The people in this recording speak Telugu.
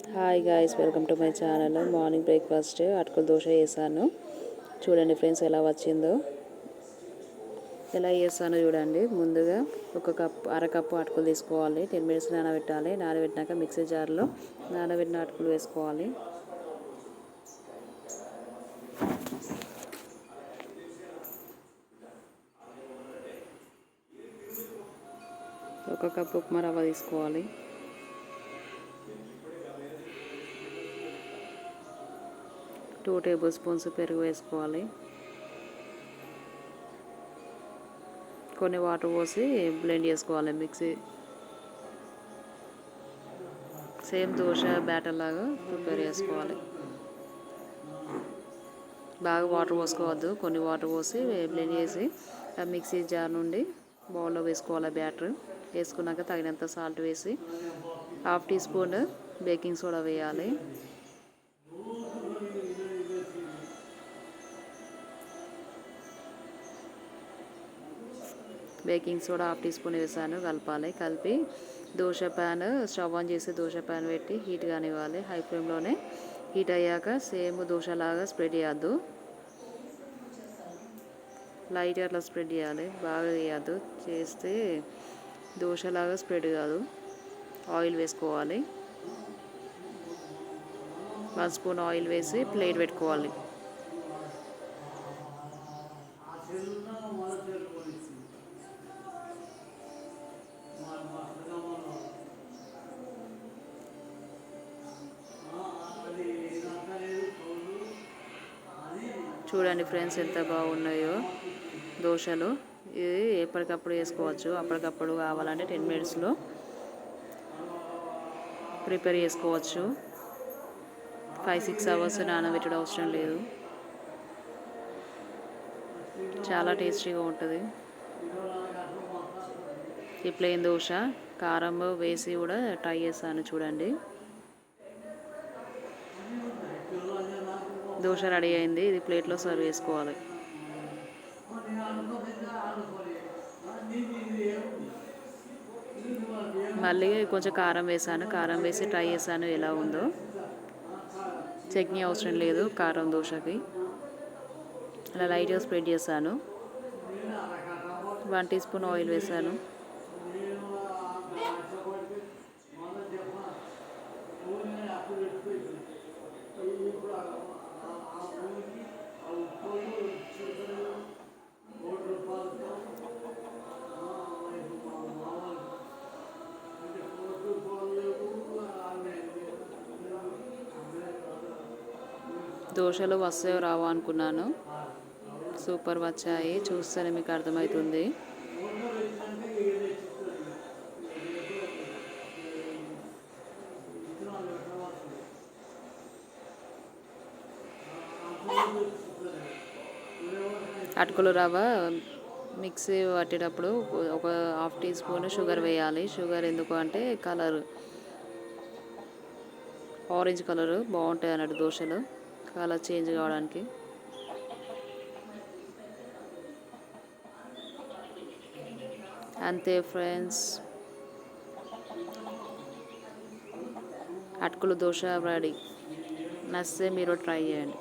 Hi guys, welcome to my channel. Morning breakfast అటుకుల దోశ చేశాను. చూడండి ఫ్రెండ్స్ ఎలా వచ్చిందో. ఎలా చేస్తానో చూడండి. ముందుగా అరకప్పు అటుకులు తీసుకోవాలి. 10 మినిట్స్ నానబెట్టాలి. నానబెట్టినాక మిక్సీ జార్లో నానబెట్టిన అటుకులు వేసుకోవాలి. ఒక కప్పు ఉప్మా రవ్వ తీసుకోవాలి. టూ టేబుల్ స్పూన్స్ పెరుగు వేసుకోవాలి. కొన్ని వాటర్ పోసి బ్లెండ్ చేసుకోవాలి మిక్సీ. సేమ్ దోశ బ్యాటర్ లాగా ప్రిపేర్ చేసుకోవాలి. బాగా వాటర్ పోసుకోవద్దు, కొన్ని వాటర్ పోసి బ్లెండ్ చేసి ఆ మిక్సీ జార్ నుండి బౌల్లో వేసుకోవాలి. బ్యాటర్ వేసుకున్నాక తగినంత సాల్ట్ వేసి 1/2 టీ స్పూన్ బేకింగ్ సోడా వేయాలి. బేకింగ్ సోడా 1/2 టీ స్పూన్ వేసాను. కలపాలి. కలిపి దోశ ప్యాన్ స్టవ్ ఆన్ చేసి దోశ ప్యాన్ పెట్టి హీట్ కానివ్వాలి. హై ఫ్లేమ్లోనే హీట్ అయ్యాక సేమ్ దోశలాగా స్ప్రెడ్ చేయొద్దు, లైట్ అట్లా స్ప్రెడ్ చేయాలి. బాగా వేయద్దు, చేస్తే దోశలాగా స్ప్రెడ్ కాదు. ఆయిల్ వేసుకోవాలి. 1 స్పూన్ ఆయిల్ వేసి ప్లేట్ పెట్టుకోవాలి. చూడండి ఫ్రెండ్స్ ఎంత బాగున్నాయో దోశలు. ఇది ఎప్పటికప్పుడు వేసుకోవచ్చు. అప్పటికప్పుడు కావాలంటే 10 మినిట్స్లో ప్రిపేర్ చేసుకోవచ్చు. 5-6 అవర్స్ నానబెట్టడం అవసరం లేదు. చాలా టేస్టీగా ఉంటుంది. ఈ ప్లెయిన్ దోశ కారం వేసి కూడా ట్రై చేస్తాను చూడండి. దోశ రెడీ అయింది. ఇది ప్లేట్లో సర్వ్ చేసుకోవాలి. మళ్ళీ కొంచెం కారం వేసాను. కారం వేసి ట్రై చేశాను ఎలా ఉందో. చట్నీ అవసరం లేదు కారం దోశకి. అలా లైట్గా స్ప్రెడ్ చేశాను. 1 టీ స్పూన్ ఆయిల్ వేసాను. దోశలు వస్తాయో రావో అనుకున్నాను. సూపర్ వచ్చాయి. చూస్తేనే మీకు అర్థమవుతుంది. అటుకుల రవ్వ మిక్సీ పట్టేటప్పుడు ఒక 1/2 టీ స్పూన్ షుగర్ వేయాలి. షుగర్ ఎందుకు అంటే కలర్ ఆరెంజ్ కలర్ బాగుంటాయి అన్నట్టు దోశలు, కలర్ చేంజ్ కావడానికి. అంతే ఫ్రెండ్స్, అటుకుల దోశ రెడీ. నచ్చితే మీరు ట్రై చేయండి.